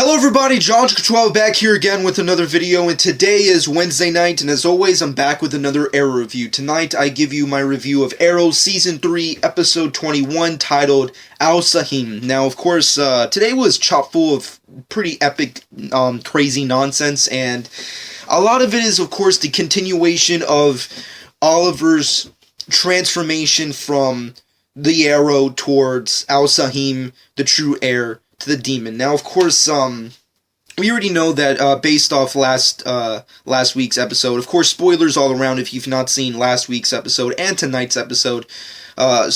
Hello everybody, John12 back here again with another video, and today is Wednesday night, and as always, I'm back with another Arrow review. Tonight, I give you my review of Arrow Season 3, Episode 21, titled Sah-Him. Now, of course, today was chock full of pretty epic, crazy nonsense, and a lot of it is, of course, the continuation of Oliver's transformation from the Arrow towards Sah-Him, the true heir to the demon. Now, of course, we already know that based off last week's episode. Of course, spoilers all around if you've not seen last week's episode and tonight's episode,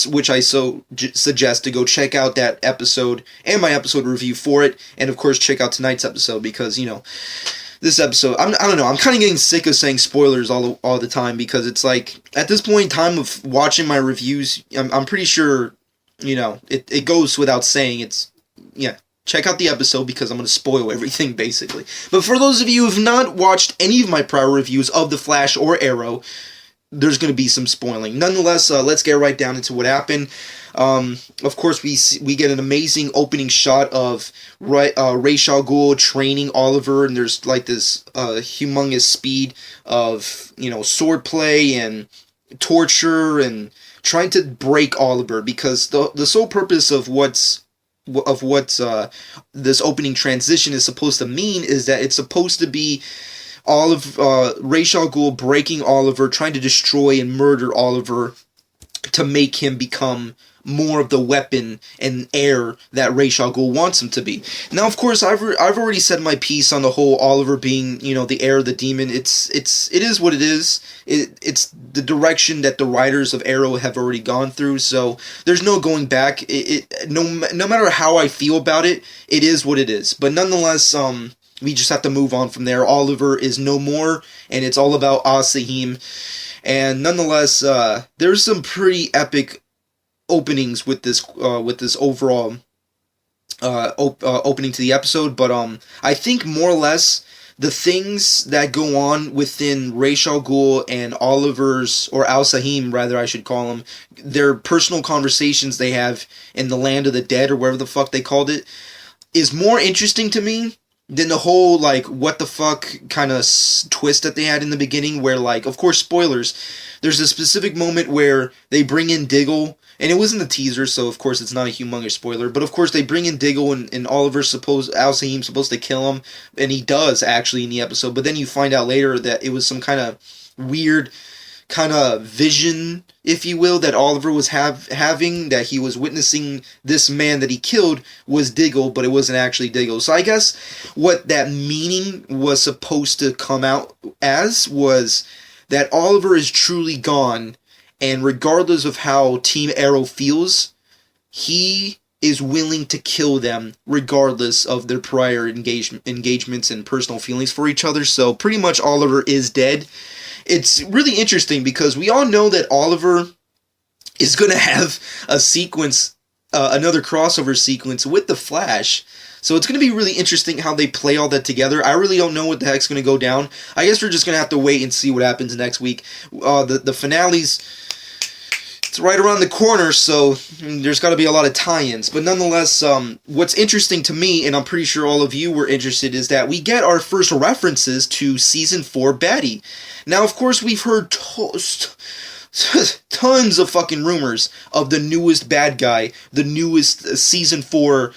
which I suggest to go check out that episode and my episode review for it, and of course check out tonight's episode because, you know, this episode, I don't know, I'm kind of getting sick of saying spoilers all the time because it's like, at this point in time of watching my reviews, I'm pretty sure, you know, it goes without saying, yeah, check out the episode because I'm going to spoil everything, basically. But for those of you who have not watched any of my prior reviews of The Flash or Arrow, there's going to be some spoiling. Nonetheless, let's get right down into what happened. Of course, we get an amazing opening shot of Ra's al Ghul training Oliver, and there's like this humongous speed of, you know, swordplay and torture and trying to break Oliver, because the sole purpose of what this opening transition is supposed to mean is that it's supposed to be Ra's al Ghul breaking Oliver, trying to destroy and murder Oliver to make him become more of the weapon and heir that Ra's al Ghul wants him to be. Now, of course, I've already said my piece on the whole Oliver being, you know, the heir of the demon. It is what it is. It's the direction that the writers of Arrow have already gone through, so there's no going back. No matter how I feel about it, it is what it is. But nonetheless, we just have to move on from there. Oliver is no more, and it's all about Sah-Him. And nonetheless, there's some pretty epic openings with this overall opening to the episode, but I think more or less the things that go on within Ra's al Ghul and Oliver's, or Sah-Him rather, I should call them, their personal conversations they have in the land of the dead, or wherever the fuck they called it, is more interesting to me than the whole, like, what the fuck kind of twist that they had in the beginning, where, like, of course, spoilers, there's a specific moment where they bring in Diggle, and it was in the teaser, so of course it's not a humongous spoiler, but of course they bring in Diggle, and Oliver's Sah-Him's supposed to kill him, and he does, actually, in the episode, but then you find out later that it was some kind of weird kind of vision, if you will, that Oliver was having, that he was witnessing this man that he killed was Diggle, but it wasn't actually Diggle. So I guess what that meaning was supposed to come out as was that Oliver is truly gone, and regardless of how Team Arrow feels, he is willing to kill them regardless of their prior engagements and personal feelings for each other. So pretty much Oliver is dead. It's really interesting because we all know that Oliver is going to have a sequence, another crossover sequence with the Flash. So it's going to be really interesting how they play all that together. I really don't know what the heck's going to go down. I guess we're just going to have to wait and see what happens next week. The finale's, it's right around the corner, so there's got to be a lot of tie-ins. But nonetheless, what's interesting to me, and I'm pretty sure all of you were interested, is that we get our first references to Season 4 baddie. Now, of course, we've heard tons of fucking rumors of the newest bad guy, the newest Season 4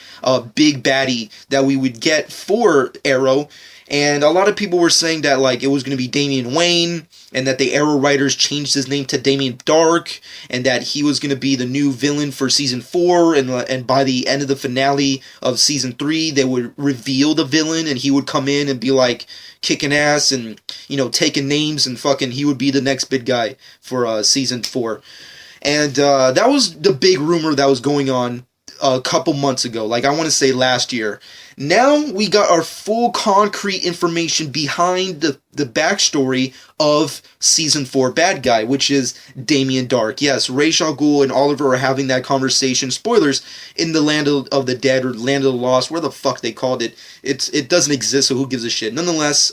big baddie that we would get for Arrow. And a lot of people were saying that, like, it was going to be Damian Wayne, and that the Arrow writers changed his name to Damien Dark, and that he was going to be the new villain for Season 4, and by the end of the finale of Season 3, they would reveal the villain, and he would come in and be, like, kicking ass, and, you know, taking names, and fucking, he would be the next big guy for Season 4. And that was the big rumor that was going on a couple months ago, like I want to say last year. Now we got our full concrete information behind the backstory of Season 4 bad guy, which is Damien Dark. Yes, Ra's al Ghul and Oliver are having that conversation, spoilers, in the land of the dead, or land of the lost, where the fuck they called it. It doesn't exist, so who gives a shit. Nonetheless,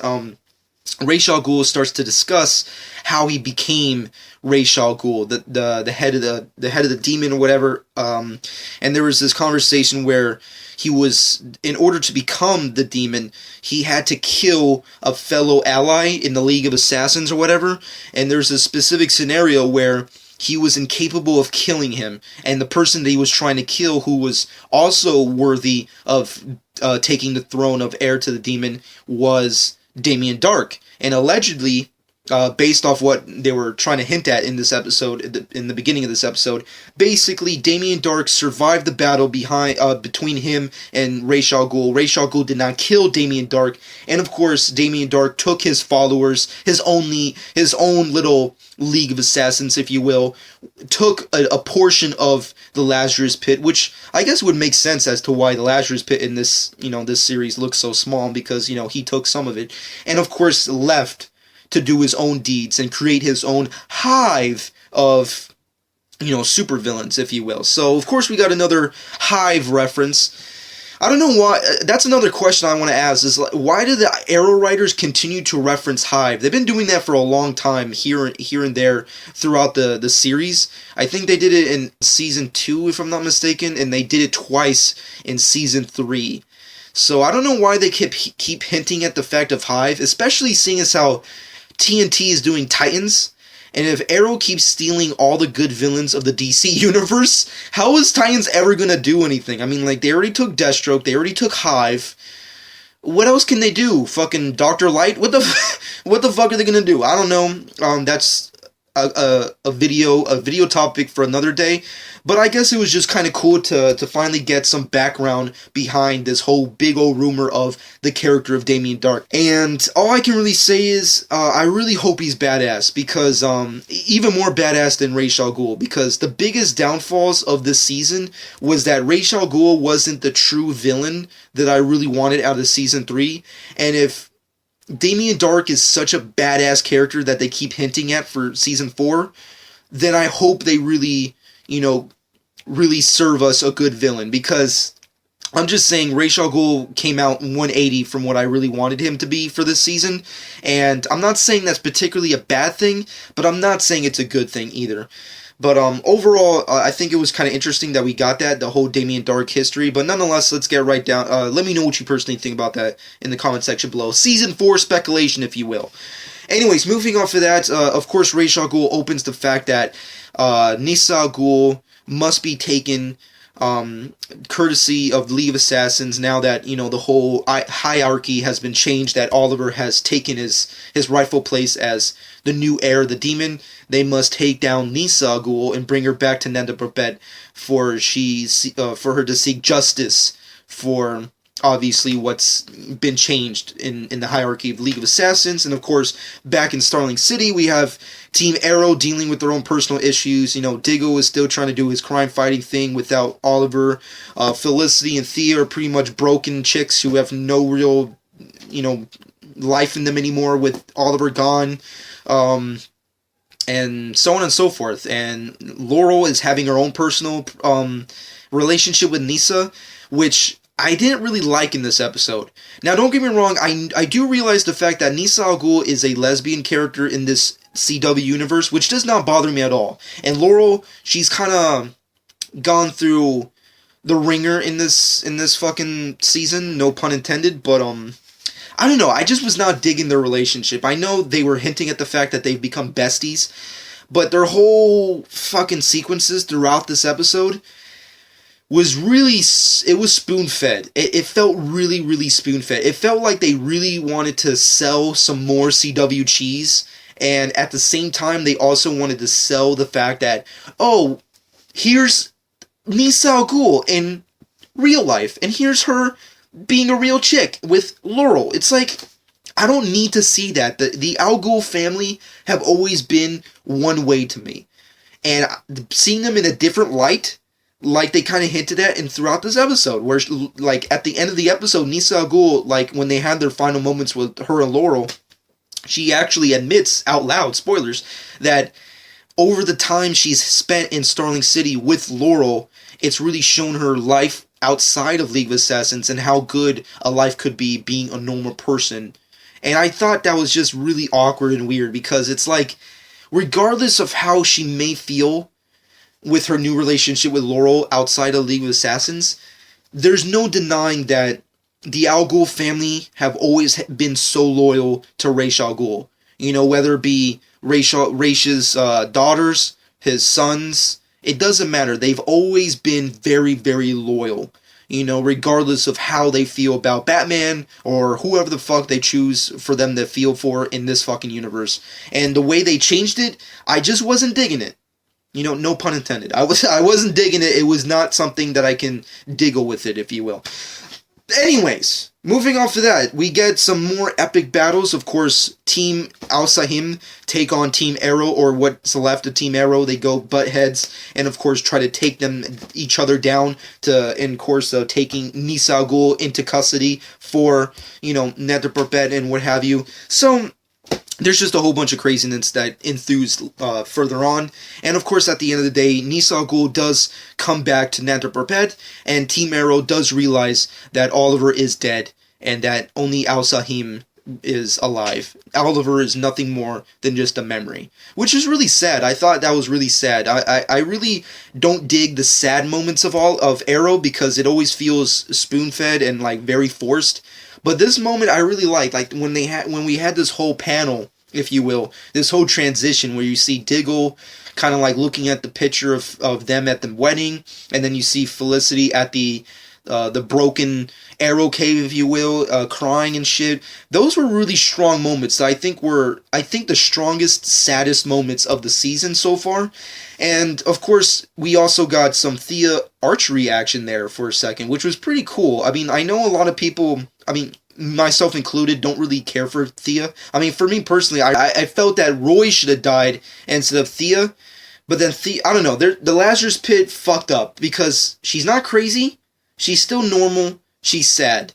Ra's al Ghul starts to discuss how he became Ra's al Ghul, the head of the demon or whatever. And there was this conversation where he was, in order to become the demon, he had to kill a fellow ally in the League of Assassins or whatever. And there's a specific scenario where he was incapable of killing him, and the person that he was trying to kill, who was also worthy of taking the throne of heir to the demon, was Damien Dark. And allegedly, based off what they were trying to hint at in this episode, in the beginning of this episode, basically Damien Dark survived the battle between him and Ra's al Ghul. Ra's al Ghul did not kill Damien Dark, and of course Damien Dark took his followers, his own little League of Assassins, if you will, took a portion of the Lazarus Pit, which I guess would make sense as to why the Lazarus Pit in this series looks so small, because he took some of it, and of course left to do his own deeds and create his own hive of supervillains, if you will. So of course we got another Hive reference. I don't know why. That's another question I want to ask, is why do the Arrow writers continue to reference Hive? They've been doing that for a long time, here and there throughout the series. I think they did it in season 2, if I'm not mistaken, and they did it twice in season 3. So I don't know why they keep hinting at the fact of Hive, especially seeing as how TNT is doing Titans. And if Arrow keeps stealing all the good villains of the DC universe, how is Titans ever going to do anything? I mean, they already took Deathstroke, they already took Hive. What else can they do? Fucking Dr. Light? What the fuck are they going to do? I don't know. That's a video topic for another day. But I guess it was just kind of cool to finally get some background behind this whole big old rumor of the character of Damien Dark. And all I can really say is, I really hope he's badass, because even more badass than Ra's al Ghul, because the biggest downfalls of this season was that Ra's al Ghul wasn't the true villain that I really wanted out of season 3. And if Damien Dark is such a badass character that they keep hinting at for season 4, then I hope they really serve us a good villain, because I'm just saying Ra's al Ghul came out 180 from what I really wanted him to be for this season, and I'm not saying that's particularly a bad thing, but I'm not saying it's a good thing either. But overall, I think it was kind of interesting that we got the whole Damien Dark history. But nonetheless, let's get right down. Let me know what you personally think about that in the comment section below. Season 4 speculation, if you will. Anyways, moving off of that, of course, Ra's al Ghul opens the fact that Nyssa al Ghul must be taken courtesy of the League of Assassins, now that the whole hierarchy has been changed, that Oliver has taken his rightful place as the new heir of the demon. They must take down Nyssa al Ghul and bring her back to Nanda Parbat for her to seek justice for obviously what's been changed in the hierarchy of the League of Assassins. And of course, back in Starling City, we have Team Arrow dealing with their own personal issues. Diggle is still trying to do his crime-fighting thing without Oliver. Felicity and Thea are pretty much broken chicks who have no real, life in them anymore with Oliver gone. And so on and so forth. And Laurel is having her own personal relationship with Nyssa, which I didn't really like in this episode. Now, don't get me wrong, I do realize the fact that Nyssa al Ghul is a lesbian character in this CW universe, which does not bother me at all. And Laurel, she's kind of gone through the ringer in this fucking season, no pun intended, but I don't know, I just was not digging their relationship. I know they were hinting at the fact that they've become besties, but their whole fucking sequences throughout this episode was really, it was spoon-fed. It felt really, really spoon-fed. It felt like they really wanted to sell some more CW cheese, and at the same time, they also wanted to sell the fact that, oh, here's Nyssa al Ghul in real life, and here's her being a real chick with Laurel. It's like, I don't need to see that. The Al Ghul family have always been one way to me. And seeing them in a different light, like they kind of hinted at and throughout this episode, where like at the end of the episode, Nyssa al Ghul, like when they had their final moments with her and Laurel, she actually admits out loud, spoilers, that over the time she's spent in Starling City with Laurel, it's really shown her life outside of League of Assassins and how good a life could be being a normal person And I thought that was just really awkward and weird because it's like, regardless of how she may feel with her new relationship with Laurel outside of League of Assassins, there's no denying that the Al Ghul family have always been so loyal to Ra's al Ghul. You know, whether it be Raish's daughters, his sons, it doesn't matter. They've always been very, very loyal. You know, regardless of how they feel about Batman or whoever the fuck they choose for them to feel for in this fucking universe. And the way they changed it, I just wasn't digging it. You know, no pun intended. I wasn't digging it. It was not something that I can diggle with it, if you will. Anyways, moving off of that, we get some more epic battles. Of course, Team Sah-Him take on Team Arrow, or what's left of Team Arrow. They go butt heads, and of course try to take each other down in course of taking Ra's al Ghul into custody for, you know, Nether Perpet and what have you. So there's just a whole bunch of craziness that enthused further on. And of course, at the end of the day, Ra's al Ghul does come back to Nether Perpet, and Team Arrow does realize that Oliver is dead, and that only Sah-Him is alive. Oliver is nothing more than just a memory. Which is really sad. I thought that was really sad. I really don't dig the sad moments of Arrow, because it always feels spoon-fed and like very forced. But this moment I really liked, like when we had this whole panel, if you will, this whole transition where you see Diggle kind of like looking at the picture of them at the wedding, and then you see Felicity at the broken Arrow cave, if you will, crying and shit. Those were really strong moments that I think the strongest, saddest moments of the season so far. And of course, we also got some Thea archery action there for a second, which was pretty cool. I mean, I know a lot of people, I mean, myself included, don't really care for Thea. I mean, for me personally, I felt that Roy should have died instead of Thea. But then Thea, I don't know, the Lazarus Pit fucked up, because she's not crazy, she's still normal, she's sad.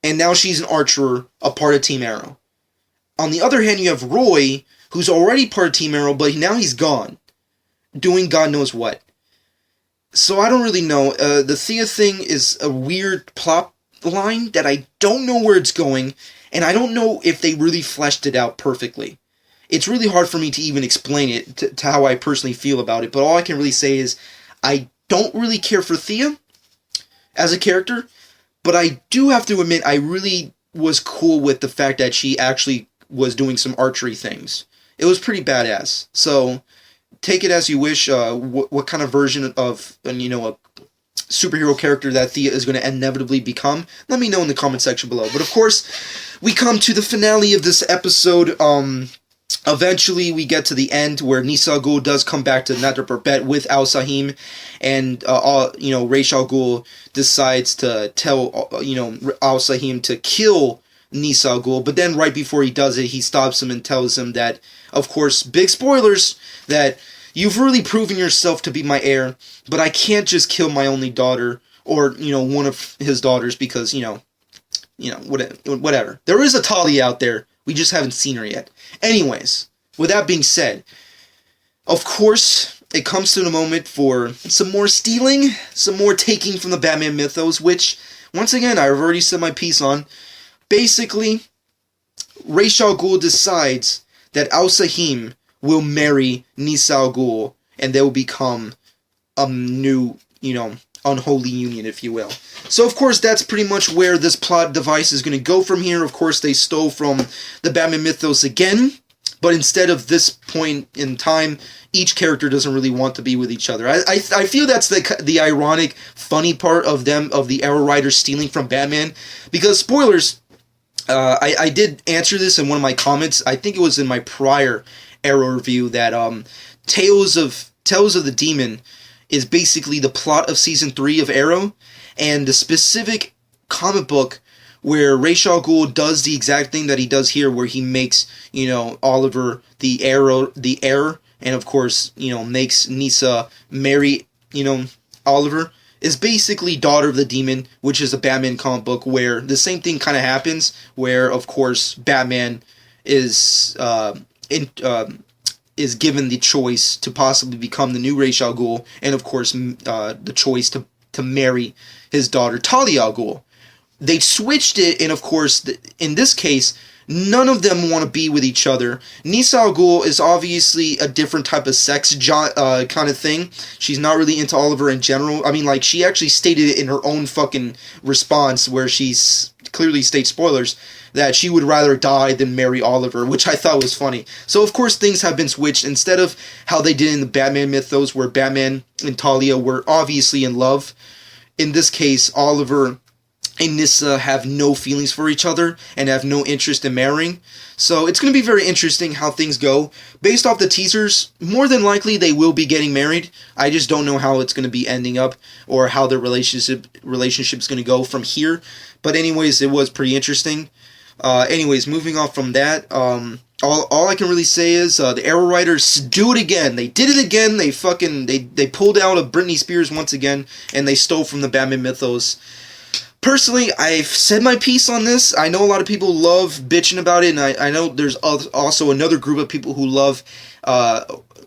And now she's an archer, a part of Team Arrow. On the other hand, you have Roy, who's already part of Team Arrow, but now he's gone, doing God knows what. So I don't really know. The Thea thing is a weird plot line that I don't know where it's going, and I don't know if they really fleshed it out perfectly. It's really hard for me to even explain it to how I personally feel about it, but all I can really say is I don't really care for Thea as a character, but I do have to admit I really was cool with the fact that she actually was doing some archery things. It was pretty badass. So take it as you wish. What kind of version of a superhero character that Thea is going to inevitably become, let me know in the comment section below. But of course, we come to the finale of this episode. Eventually, we get to the end where Ra's al Ghul does come back to Nether Perpet with Sah-Him, and Ra's al Ghul decides to tell Sah-Him to kill Ra's al Ghul. But then, right before he does it, he stops him and tells him that, of course, big spoilers, that you've really proven yourself to be my heir, but I can't just kill my only daughter, or, one of his daughters, because, whatever. There is a Talia out there, we just haven't seen her yet. Anyways, with that being said, of course, it comes to the moment for some more stealing, some more taking from the Batman mythos, which, once again, I've already said my piece on. Basically, Ra's al Ghul decides that Sah-Him will marry Ra's al Ghul, and they will become a new, unholy union, if you will. So, of course, that's pretty much where this plot device is going to go from here. Of course, they stole from the Batman mythos again, but instead of this point in time, each character doesn't really want to be with each other. I feel that's the ironic, funny part of the Arrow Riders stealing from Batman, because, spoilers, I did answer this in one of my comments. I think it was in my prior Arrow review that Tales of the Demon is basically the plot of Season 3 of Arrow, and the specific comic book where Ra's al Ghul does the exact thing that he does here, where he makes, Oliver the heir, and of course, makes Nyssa marry, Oliver, is basically Daughter of the Demon, which is a Batman comic book where the same thing kind of happens, where, of course, Batman is given the choice to possibly become the new Ra's al Ghul, and of course the choice to marry his daughter Talia al Ghul. They switched it, and of course in this case, none of them want to be with each other. Nisa Al Ghul is obviously a different type of sex kind of thing. She's not really into Oliver in general. I mean, like, she actually stated it in her own fucking response, where she's clearly states, spoilers, that she would rather die than marry Oliver, which I thought was funny. So, of course, things have been switched. Instead of how they did in the Batman mythos, where Batman and Talia were obviously in love, in this case, Oliver and Nyssa have no feelings for each other and have no interest in marrying. So it's going to be very interesting how things go. Based off the teasers, more than likely they will be getting married. I just don't know how it's going to be ending up or how their relationship's going to go from here. But anyways, it was pretty interesting. Anyways, moving off from that, all I can really say is the Arrow writers do it again. They did it again. They pulled out of Britney Spears once again, and they stole from the Batman mythos. Personally, I've said my piece on this. I know a lot of people love bitching about it, and I know there's also another group of people who love,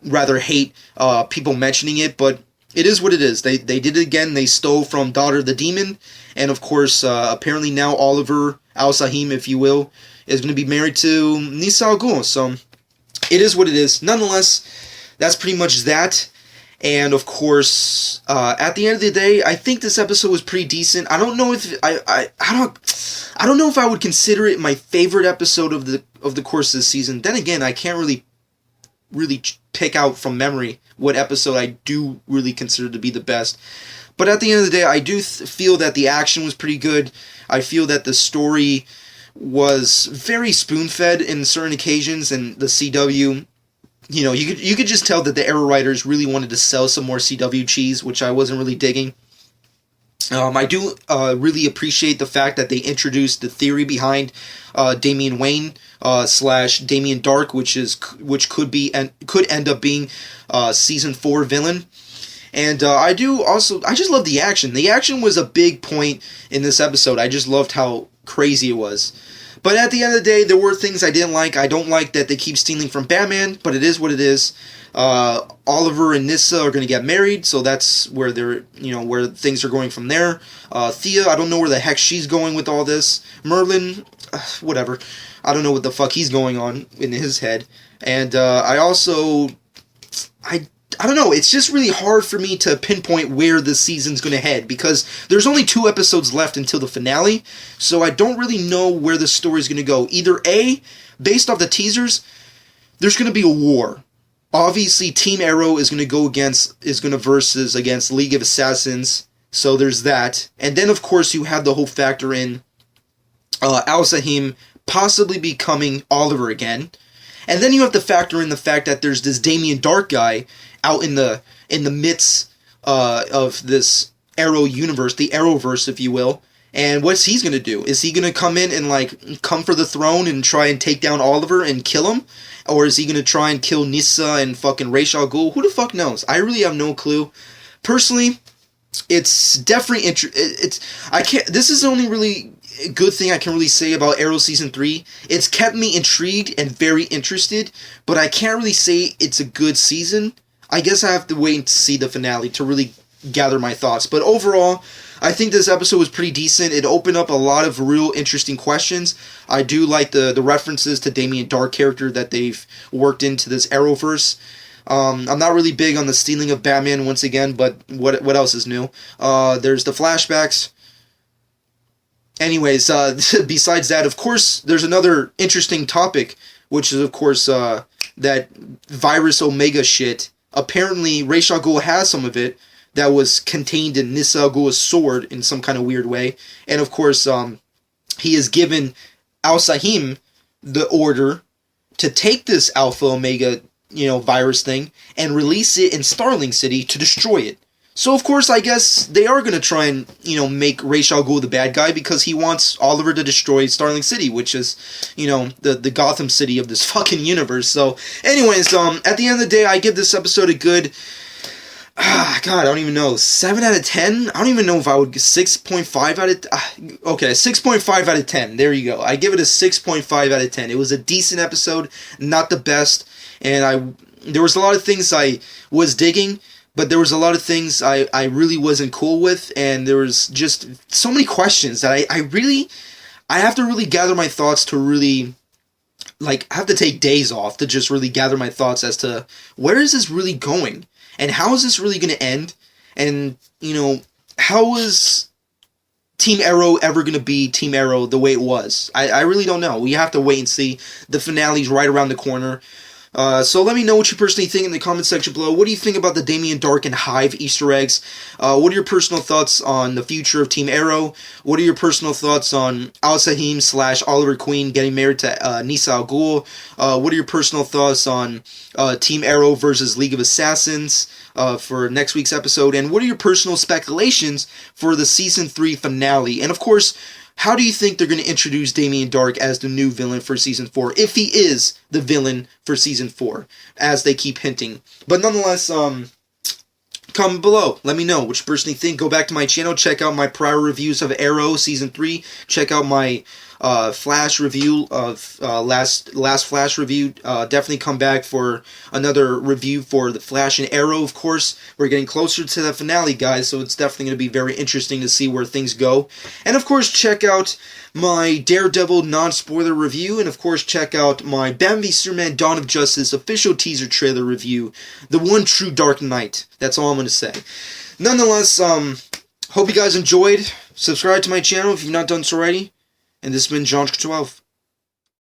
rather hate people mentioning it, but it is what it is. They did it again. They stole from Daughter of the Demon, and of course, apparently now Oliver Al-Sah-Him, if you will, is going to be married to Nisa Al Ghul. So it is what it is. Nonetheless, that's pretty much that. And of course, at the end of the day, I think this episode was pretty decent. I don't know if I don't know if I would consider it my favorite episode of the course of the season. Then again, I can't really pick out from memory what episode I do really consider to be the best. But at the end of the day, I do feel that the action was pretty good. I feel that the story was very spoon-fed in certain occasions, and the CW, you know, you could just tell that the Arrow writers really wanted to sell some more CW cheese, which I wasn't really digging. I do really appreciate the fact that they introduced the theory behind Damian Wayne / Damian Dark, which could end up being season 4 villain. And I just love the action. The action was a big point in this episode. I just loved how crazy it was. But at the end of the day, there were things I didn't like. I don't like that they keep stealing from Batman, but it is what it is. Oliver and Nyssa are going to get married, so that's where where things are going from there. Thea, I don't know where the heck she's going with all this. Merlin, whatever. I don't know what the fuck he's going on in his head. And I don't know, it's just really hard for me to pinpoint where the season's going to head, because there's only 2 episodes left until the finale, so I don't really know where the story's going to go. Either A, based off the teasers, there's going to be a war. Obviously, Team Arrow is going to versus against League of Assassins, so there's that. And then, of course, you have the whole factor in Al-Sah-Him possibly becoming Oliver again. And then you have to factor in the fact that there's this Damian Dark guy out in the midst of this Arrow universe, the Arrowverse, if you will. And what's he's going to do? Is he going to come in and come for the throne and try and take down Oliver and kill him? Or is he going to try and kill Nyssa and fucking Ra's al Ghul? Who the fuck knows? I really have no clue. Personally, it's definitely this is the only really good thing I can really say about Arrow Season 3. It's kept me intrigued and very interested, but I can't really say it's a good season. I guess I have to wait to see the finale to really gather my thoughts. But overall, I think this episode was pretty decent. It opened up a lot of real interesting questions. I do like the references to Damian Dark character that they've worked into this Arrowverse. I'm not really big on the stealing of Batman once again, but what else is new? There's the flashbacks. Anyways, besides that, of course, there's another interesting topic, which is, of course, that virus Omega shit. Apparently, Ra's al Ghul has some of it that was contained in Nyssa Al Ghul's sword in some kind of weird way. And, of course, he has given Al-Sah-Him the order to take this Alpha Omega, virus thing and release it in Starling City to destroy it. So, of course, I guess they are going to try and, make Ra's al Ghul the bad guy because he wants Oliver to destroy Starling City, which is, the Gotham City of this fucking universe. So, anyways, at the end of the day, I give this episode a good, I don't even know, 7 out of 10? I don't even know if I would, 6.5 out of, okay, 6.5 out of 10. There you go. I give it a 6.5 out of 10. It was a decent episode, not the best, and there was a lot of things I was digging, but there was a lot of things I really wasn't cool with, and there was just so many questions that I have to really gather my thoughts to really like, I have to take days off to just really gather my thoughts as to where is this really going, and how is this really going to end, and, you know, how is Team Arrow ever going to be Team Arrow the way it was? I really don't know. We have to wait and see. The finale's right around the corner. So let me know what you personally think in the comment section below. What do you think about the Damien Dark and Hive Easter eggs? What are your personal thoughts on the future of Team Arrow? What are your personal thoughts on Sah-Him / Oliver Queen getting married to Nisa Al Ghul? What are your personal thoughts on Team Arrow versus League of Assassins for next week's episode? And what are your personal speculations for the Season 3 finale? And of course, how do you think they're going to introduce Damien Dark as the new villain for Season 4, if he is the villain for Season 4, as they keep hinting? But nonetheless, comment below. Let me know what you personally think. Go back to my channel. Check out my prior reviews of Arrow Season 3. Check out my Flash review of last Flash review. Definitely come back for another review for the Flash and Arrow. Of course, we're getting closer to the finale, guys, so it's definitely going to be very interesting to see where things go. And of course, check out my Daredevil non-spoiler review, and of course, check out my Batman v Superman Dawn of Justice official teaser trailer review, the one true Dark Knight. That's all I'm going to say. Nonetheless, hope you guys enjoyed. Subscribe to my channel if you've not done so already. And this has been John 12.